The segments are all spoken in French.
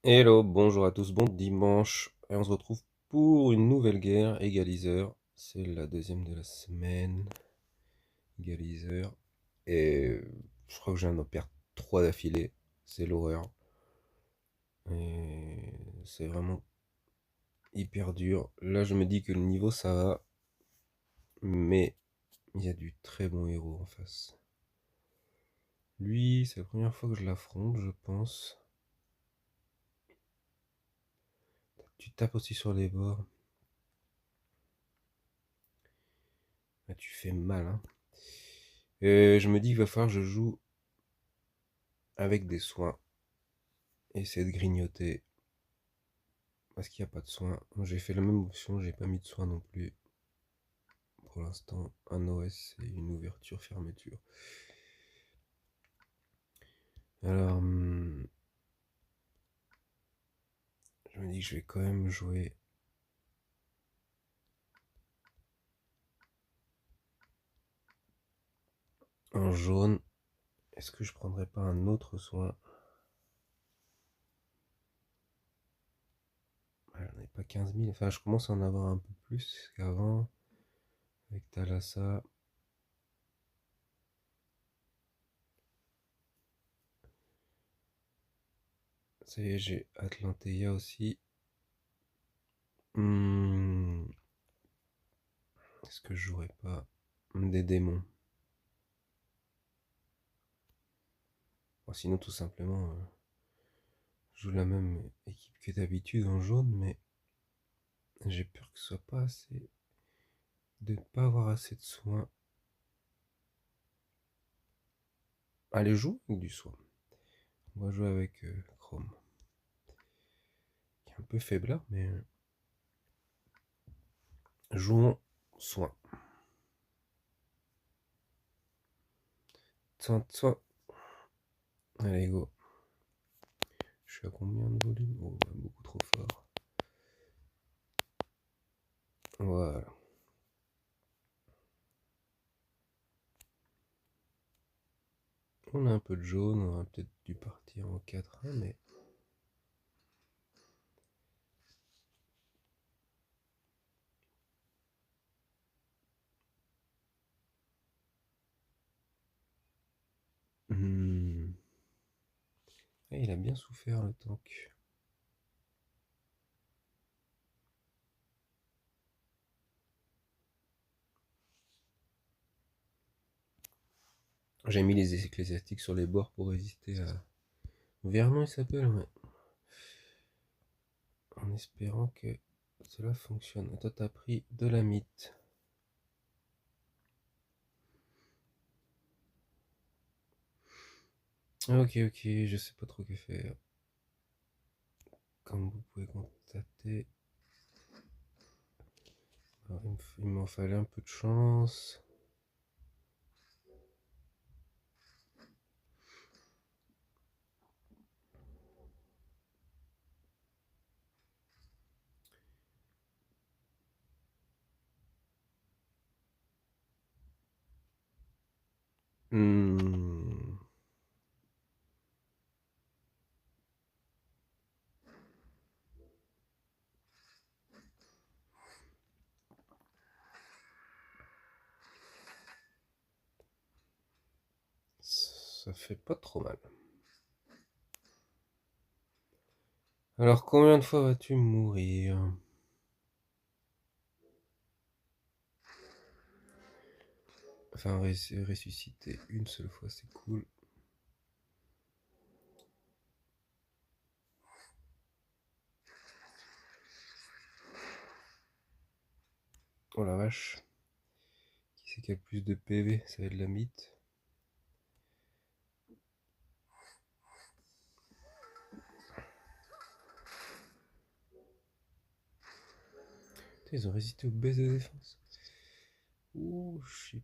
Hello, bonjour à tous, bon dimanche. Et on se retrouve pour une nouvelle guerre, égaliseur. C'est la deuxième de la semaine. Égaliseur. Et je crois que je viens d'en perdre 3 d'affilée. C'est l'horreur. Et c'est vraiment hyper dur. Là, je me dis que le niveau ça va. Mais il y a du très bon héros en face. Lui, c'est la première fois que je l'affronte, je pense. Tu tapes aussi sur les bords. Ah, tu fais mal, hein. Je me dis qu'il va falloir que je joue avec des soins. Essayer de grignoter. Parce qu'il n'y a pas de soins. J'ai fait la même option, j'ai pas mis de soins non plus. Pour l'instant, un OS et une ouverture-fermeture. Alors, je me dis que je vais quand même jouer en jaune. Est-ce que je prendrais pas un autre soin? J'en ai pas 15 000. Enfin, je commence à en avoir un peu plus qu'avant. Avec Thalassa. Ça y est, j'ai Atlanteia aussi. Est-ce que je jouerais pas des démons? Bon, sinon, tout simplement, je joue la même équipe que d'habitude en jaune, mais j'ai peur que ce soit pas assez. De ne pas avoir assez de soins. Allez, joue avec du soin. On va jouer avec Chrome. Qui est un peu faiblard, mais jouons soin. Soin, soin. Allez, go. Je suis à combien de volume? Oh, beaucoup trop fort. Voilà. On a un peu de jaune, on aurait peut-être dû partir en 4-1, mais. Hmm. Il a bien souffert le tank. J'ai mis les ecclésiastiques sur les bords pour résister à. Vernon il s'appelle, ouais. En espérant que cela fonctionne. Et toi t'as pris de la mythe. Ok, je sais pas trop que faire. Comme vous pouvez constater, il m'en fallait un peu de chance. Hmm. Ça fait pas trop mal. Alors combien de fois vas-tu mourir? Enfin ressusciter une seule fois c'est cool. Oh la vache. Qui c'est qui a le plus de PV? Ça va être la mythe. Putain, ils ont résisté aux baisses de défense. Ouh, je suis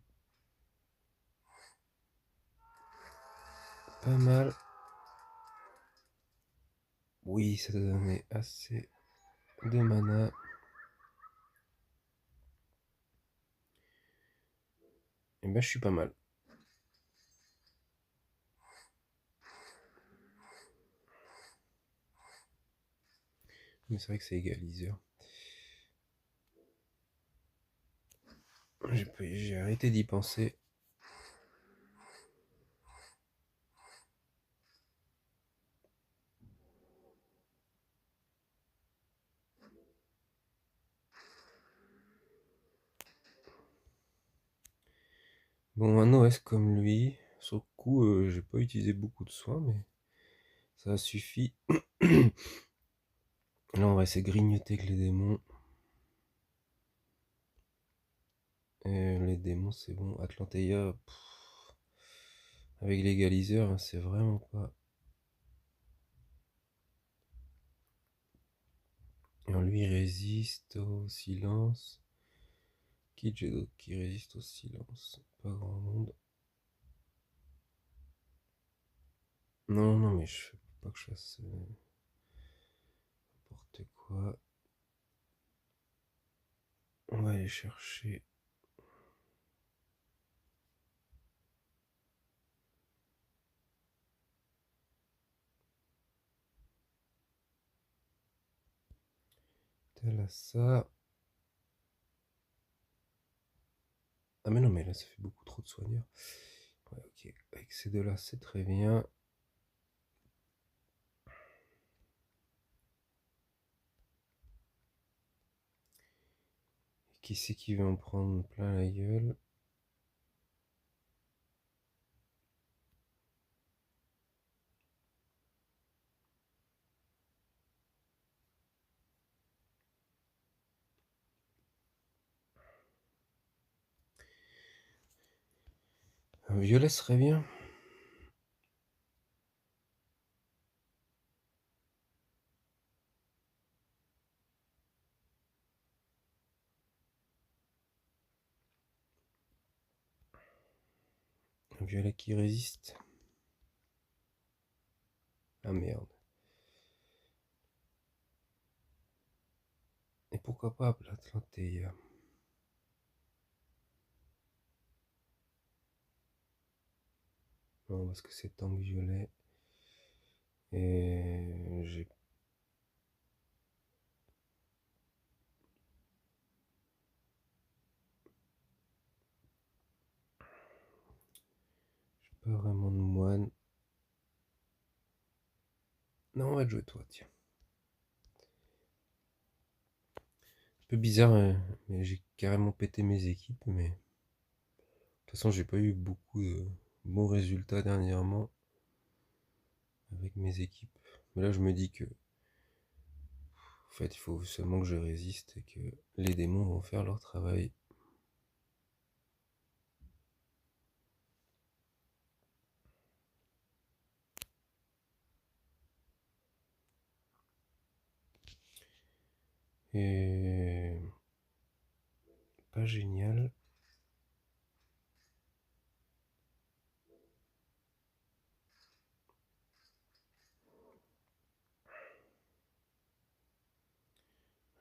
pas mal. Oui, ça doit donner assez de mana. Et ben je suis pas mal. Mais c'est vrai que c'est égaliseur. J'ai arrêté d'y penser. Bon, un OS comme lui, sur le coup, j'ai pas utilisé beaucoup de soins, mais ça suffit. Là, on va essayer de grignoter avec les démons. Et les démons, c'est bon. Atlanteia, avec l'égaliseur, hein, c'est vraiment pas. Alors lui, il résiste au silence. Qui j'ai d'autre qui résiste au silence? Pas grand monde. Non, non, mais je veux pas que je fasse n'importe quoi. On va aller chercher. Tel à ça. Ah mais non, mais là ça fait beaucoup trop de soigneurs. Ouais, ok. Avec ces deux-là, c'est très bien. Qui c'est qui va en prendre plein la gueule? Un violet serait bien. Un violet qui résiste. Ah merde. Et pourquoi pas l'Atlanteia? Non, parce que c'est tank violet. Et j'ai. Pas vraiment de moine. Non, on va te jouer toi, tiens. Un peu bizarre, mais j'ai carrément pété mes équipes, mais. De toute façon, j'ai pas eu beaucoup de bons résultats dernièrement avec mes équipes. Mais là, je me dis que. En fait, il faut seulement que je résiste et que les démons vont faire leur travail. Et. Pas génial.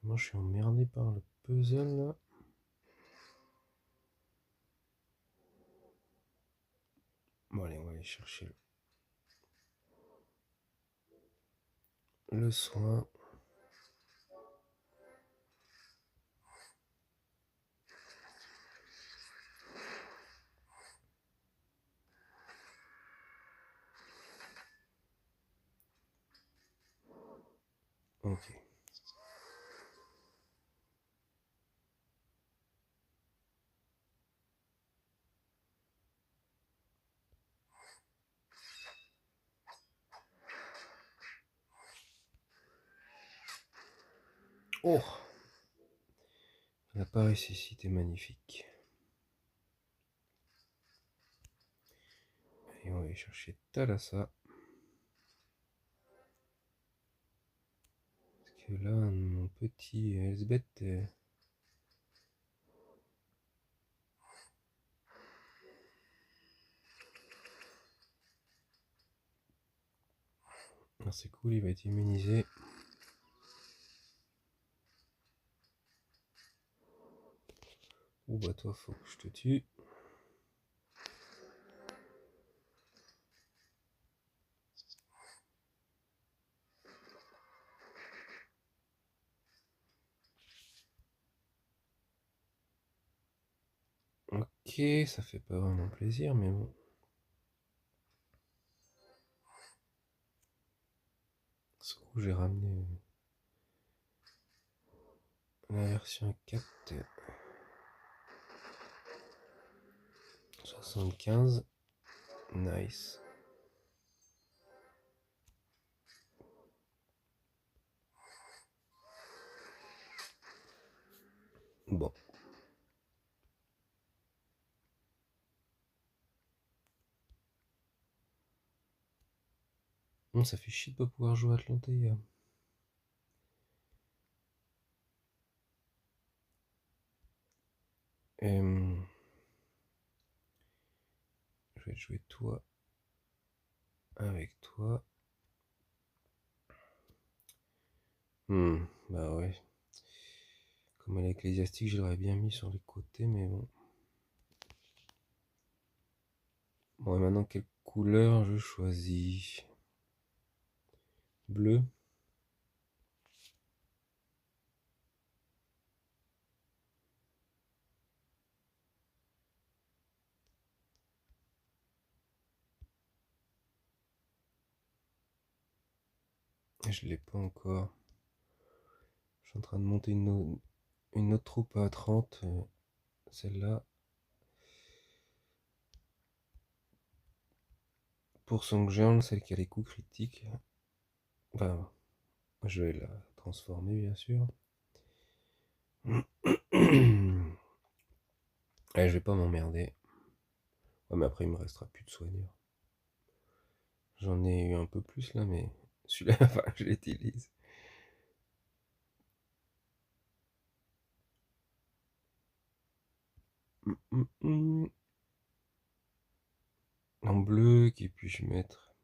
Moi, je suis emmerdé par le puzzle là. Bon, allez, on va aller chercher le soin. Ok. Oh, il n'a pas ressuscité, magnifique. Et on va aller chercher Thalassa. Parce que là, mon petit Elsbeth. Ah, c'est cool, il va être immunisé. Ouh, bah toi, faut que je te tue. ça fait pas vraiment plaisir, mais bon. Ce coup, j'ai ramené la version 4.75. Nice. Bon. Bon, ça fait chier de pas pouvoir jouer à Atlantea. Je vais jouer toi avec toi. Bah ouais. Comme à l'ecclésiastique, je l'aurais bien mis sur les côtés, mais bon. Bon, et maintenant, quelle couleur je choisis? Bleu. Je l'ai pas encore. Je suis en train de monter une autre troupe à 30. Celle-là. Pour Songjeon, celle qui a les coups critiques. Enfin, je vais la transformer, bien sûr. Allez, je vais pas m'emmerder. Ouais, mais après, il me restera plus de soigneurs. J'en ai eu un peu plus là, mais celui-là, enfin, je l'utilise. En bleu, qui puis-je mettre?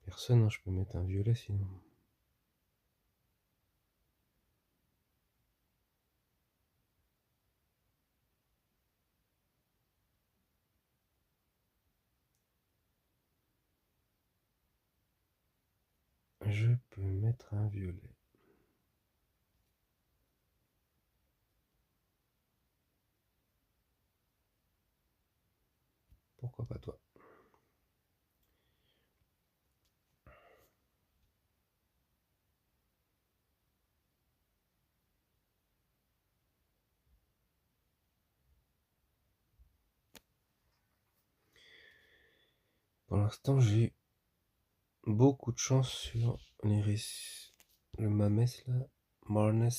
Personne, hein, je peux mettre un violet sinon. Je peux mettre un violet. Pourquoi pas toi? Pour l'instant, j'ai beaucoup de chance sur le Mamès là. Marnes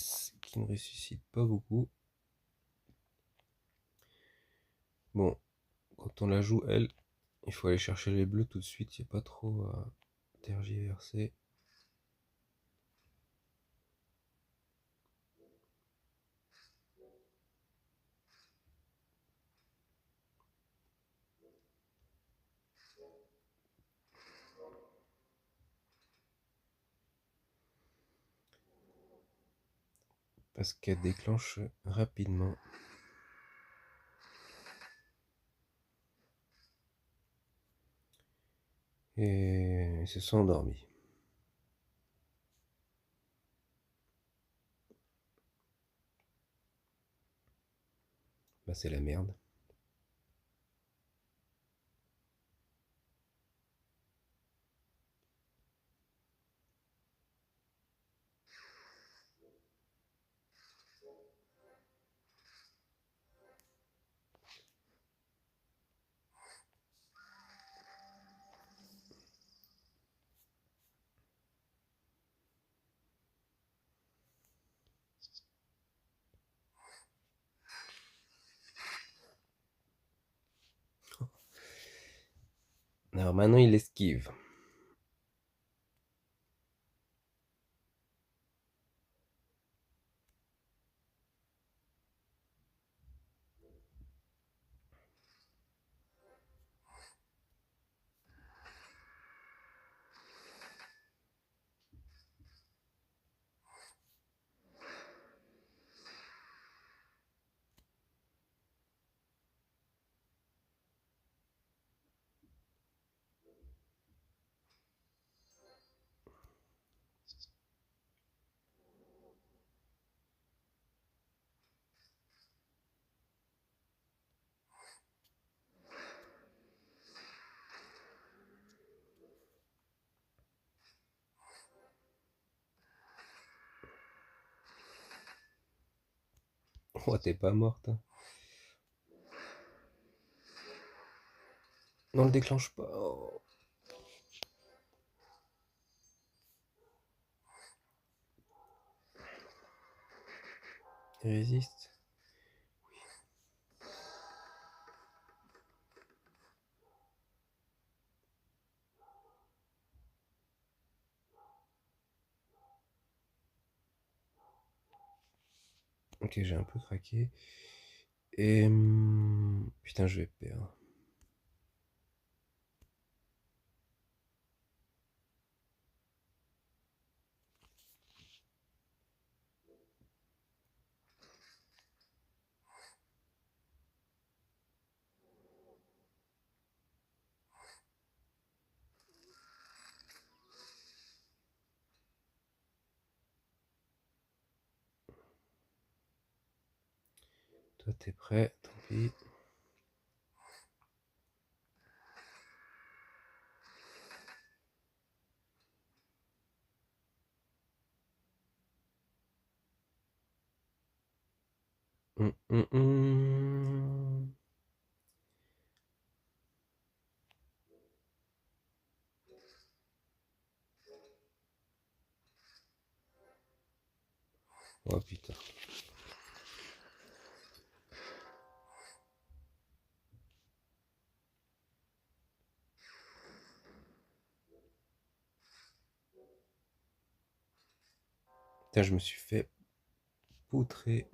qui ne ressuscite pas beaucoup. Bon, quand on la joue, elle, il faut aller chercher les bleus tout de suite, il n'y a pas trop à tergiverser. Parce qu'elle déclenche rapidement. Et ils se sont endormis. Bah c'est la merde. Alors maintenant il esquive. Oh, t'es pas morte, hein. Non, le déclenche pas. Oh. Il résiste. Ok, j'ai un peu craqué. Et... putain, je vais perdre. Toi, t'es prêt, tant pis. Hum, hum, hum. Oh putain. Putain, je me suis fait poutrer.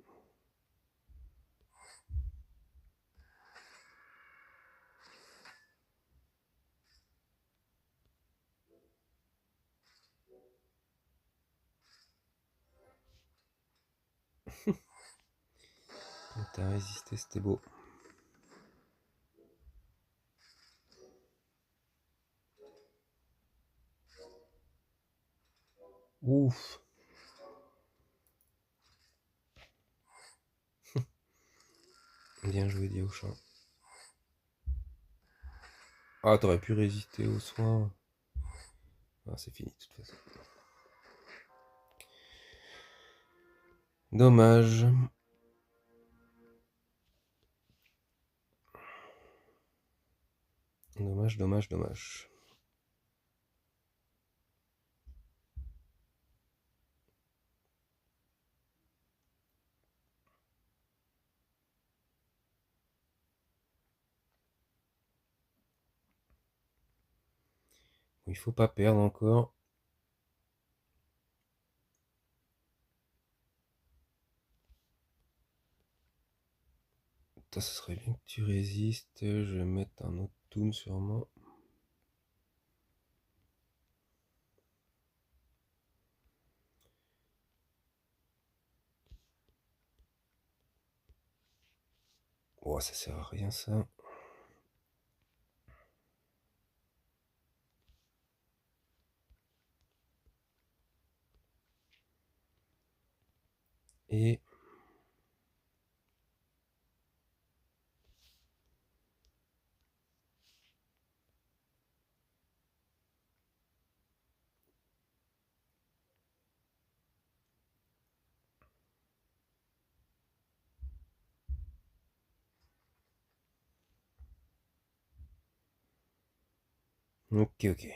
T'as résisté, c'était beau. Ouf. Bien joué, Diauchin. Ah, t'aurais pu résister aux soins. Ah, c'est fini de toute façon. Dommage. Dommage, dommage, dommage. Il faut pas perdre encore. Ça, ce serait bien que tu résistes. Je vais mettre un autre toon sûrement. Oh, ça sert à rien ça. Et... ok, ok.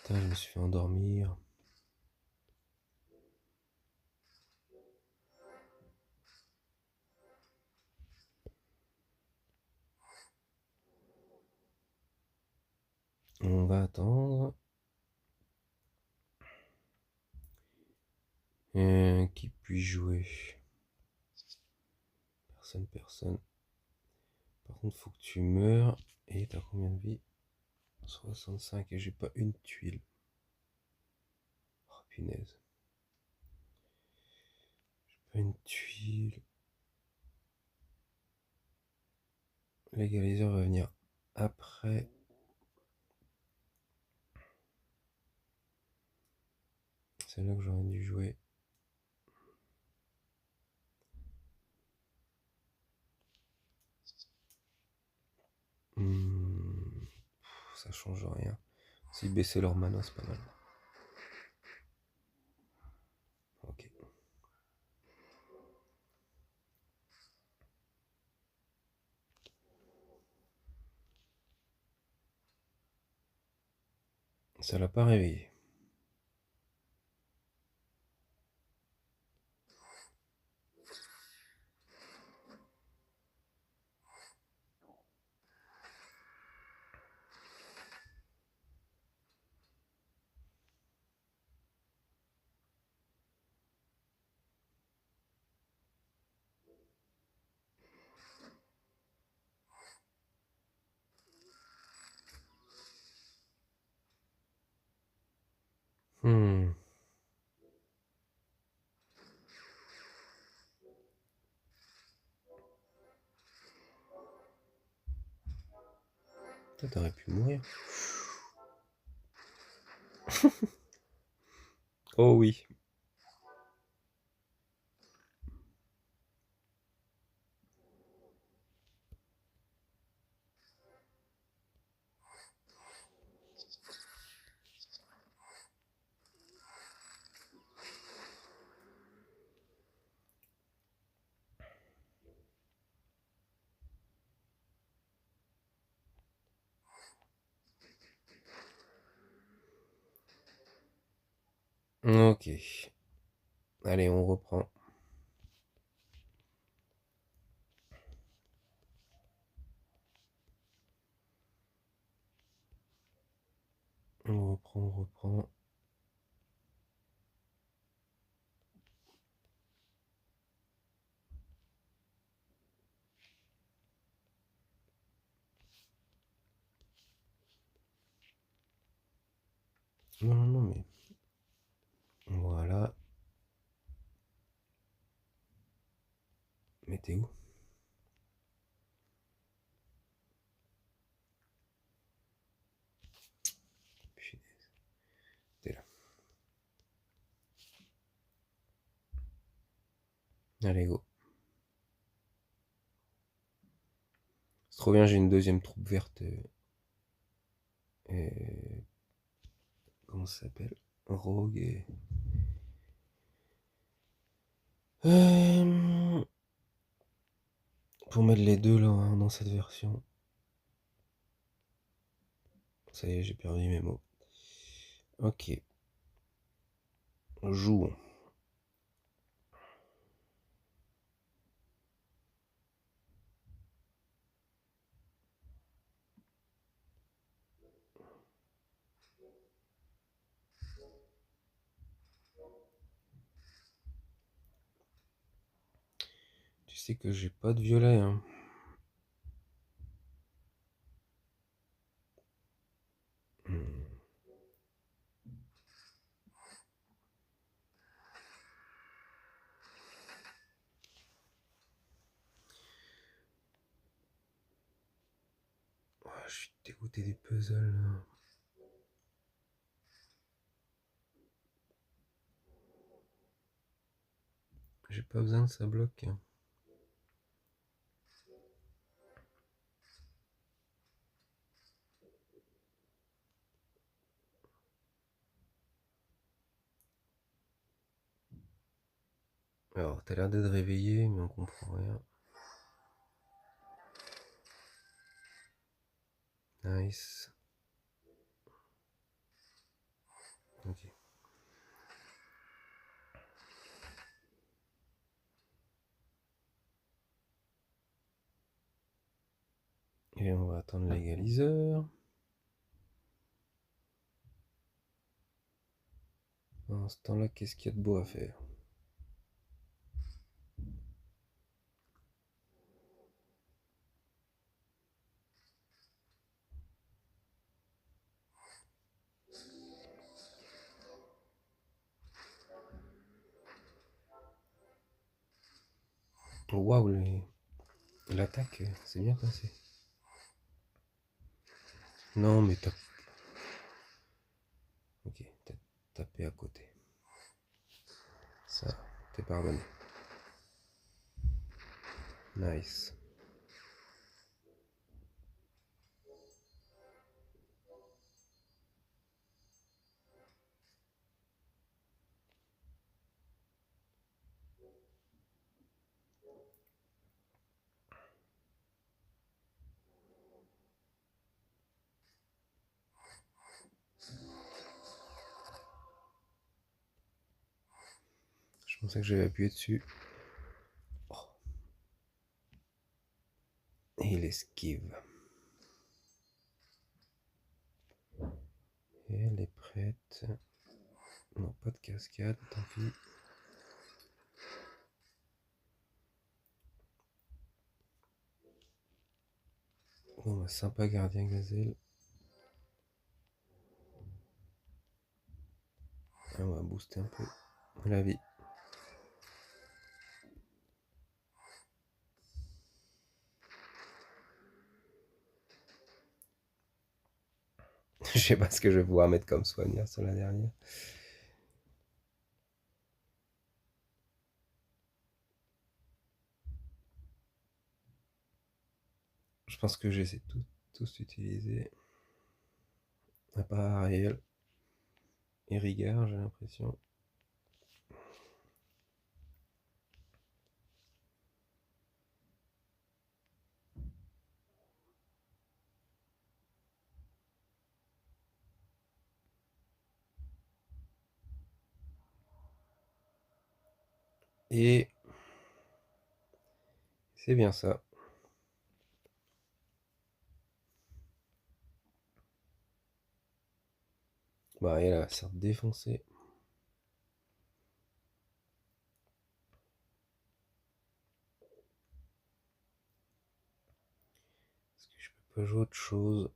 Putain, je me suis fait endormir. On va attendre. Qui puis jouer? Personne, personne. Par contre, faut que tu meurs. Et t'as combien de vie? 65 et j'ai pas une tuile. Oh punaise. J'ai pas une tuile. L'égaliseur va venir après. C'est là que j'aurais dû jouer. Ça change rien. Si baisser leur mana, c'est pas mal. Ok. Ça l'a pas réveillé. Toi, t'aurais pu mourir. Oh oui. Ok. Allez, on reprend. On reprend. Non, mais... Voilà. Mais t'es où? Punaise. T'es là. Allez, go. C'est trop bien, j'ai une deuxième troupe verte. Comment ça s'appelle? Rogue et... Pour mettre les deux là dans cette version. Ça y est, j'ai perdu mes mots. Ok. Jouons. Tu sais que j'ai pas de violet, hein. Oh, je suis dégoûté des puzzles là. J'ai pas besoin de ça bloque. Alors, t'as l'air d'être réveillé, mais on comprend rien. Nice. Ok. Et on va attendre l'égaliseur. Pendant ce temps-là, qu'est-ce qu'il y a de beau à faire? Waouh, l'attaque, c'est bien passé. Non, mais t'as... Ok, t'as tapé à côté. Ça, t'es pardonné. Nice. Je pensais que j'avais appuyé dessus. Oh. Et il esquive. Et elle est prête. Non, pas de cascade, tant pis. Bon, bah, sympa gardien gazelle. Ah, on va booster un peu la vie. Je sais pas ce que je vais pouvoir mettre comme soigneur sur la dernière. Je pense que j'ai tous utilisés. À part Ariel et Rigard, j'ai l'impression. Et c'est bien ça. Bah, elle va se faire défoncer. Est-ce que je peux pas jouer autre chose?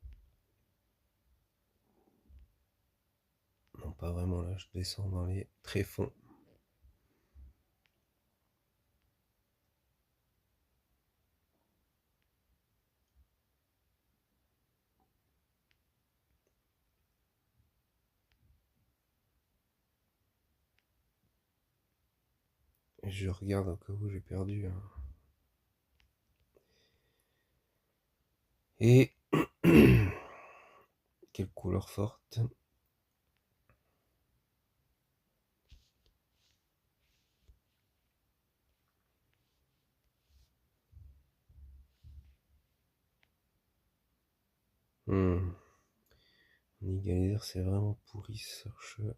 Non, pas vraiment, là, je descends dans les tréfonds. Et je regarde au cas où j'ai perdu. Et quelle couleur forte. Égaliser, c'est vraiment pourri ce jeu.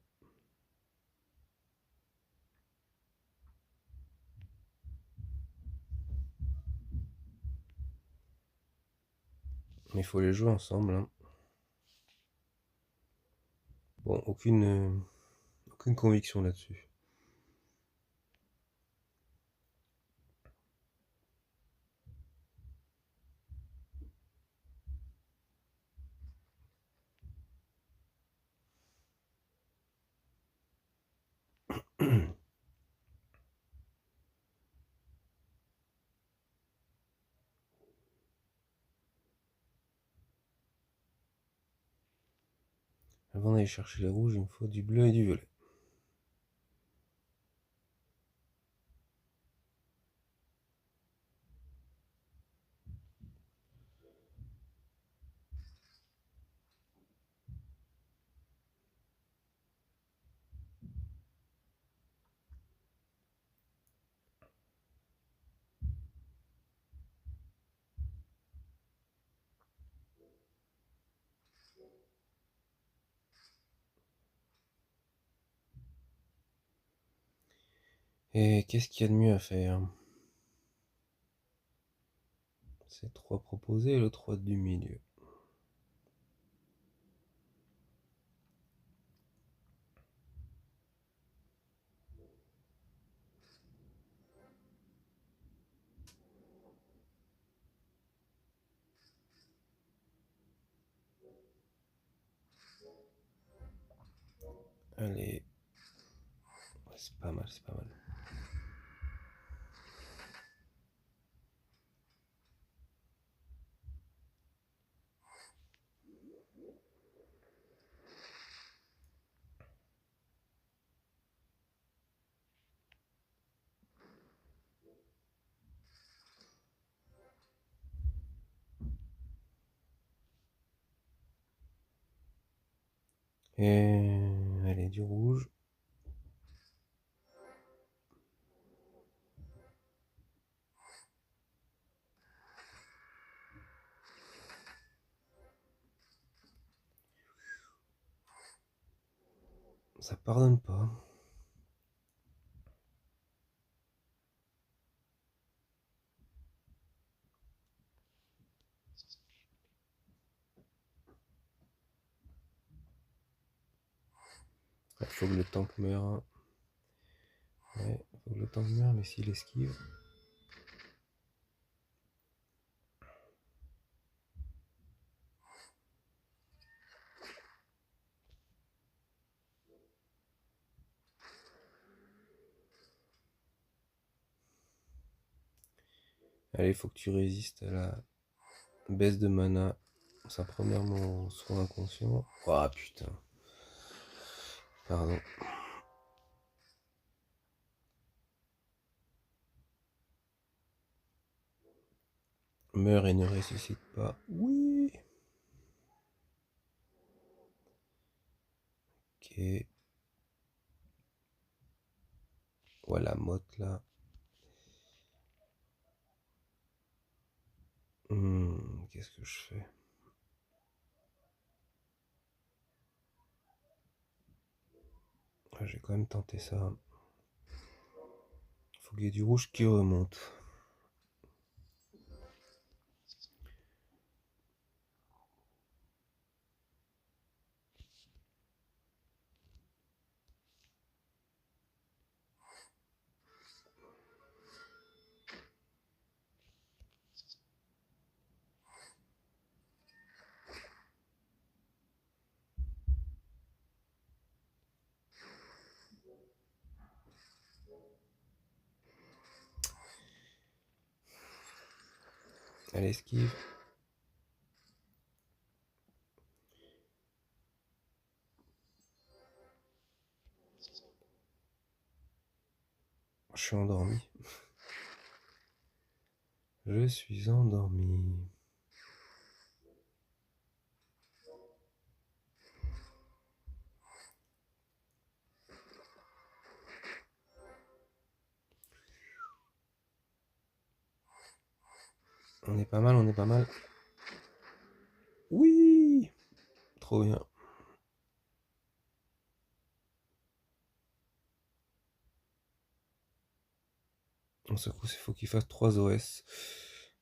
Mais il faut les jouer ensemble. Hein. Bon, aucune conviction là-dessus. Avant d'aller chercher les rouges, il me faut du bleu et du violet. Et qu'est-ce qu'il y a de mieux à faire? C'est 3 proposés et le 3 du milieu. Allez. Ouais, c'est pas mal, c'est pas mal. Et allez, du rouge. Ça pardonne pas. Il faut que le tank meure. Ouais, faut que le tank meure, mais s'il esquive. Allez, faut que tu résistes à la baisse de mana. Ça première mon soin inconscient. Oh putain. Pardon. Meurs et ne ressuscite pas. Oui. Ok. Voilà, motte là. Qu'est-ce que je fais? Ah, j'ai quand même tenté ça. Faut qu'il y ait du rouge qui remonte. Allez, esquive. Je suis endormi. Je suis endormi. On est pas mal, on est pas mal. Oui. Trop bien. On secoue, il faut qu'il fasse 3 OS.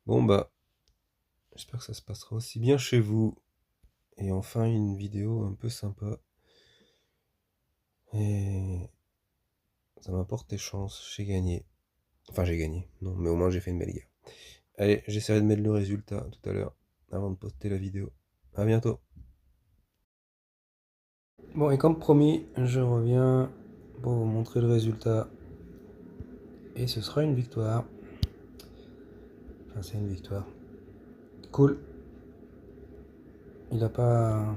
Bon bah, j'espère que ça se passera aussi bien chez vous. Et enfin une vidéo un peu sympa. Et ça m'a porté chance, j'ai gagné. Enfin j'ai gagné, non, mais au moins j'ai fait une belle guerre. Allez, j'essaierai de mettre le résultat tout à l'heure, avant de poster la vidéo. A bientôt. Bon, et comme promis, je reviens pour vous montrer le résultat. Et ce sera une victoire. Enfin, c'est une victoire. Cool. Il a pas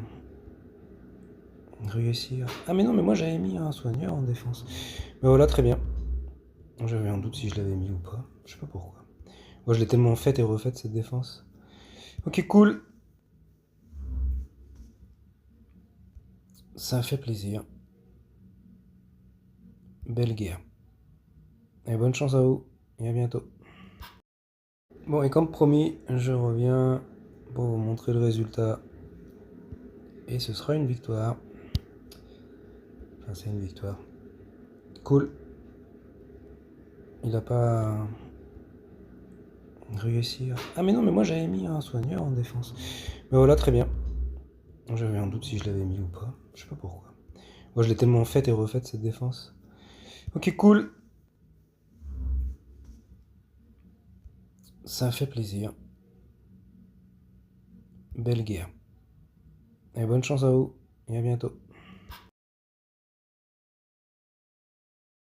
réussi. Ah mais non, mais moi j'avais mis un soigneur en défense. Mais voilà, très bien. J'avais un doute si je l'avais mis ou pas. Je sais pas pourquoi. Moi je l'ai tellement faite et refaite cette défense. Ok, cool. Ça fait plaisir. Belle guerre. Et bonne chance à vous. Et à bientôt. Bon, et comme promis, je reviens pour vous montrer le résultat. Et ce sera une victoire. Enfin, c'est une victoire. Cool. Il a pas réussi. Ah mais non, mais moi j'avais mis un soigneur en défense. Mais voilà, très bien. J'avais un doute si je l'avais mis ou pas. Je sais pas pourquoi. Moi je l'ai tellement faite et refaite cette défense. Ok, cool. Ça fait plaisir. Belle guerre. Et bonne chance à vous. Et à bientôt.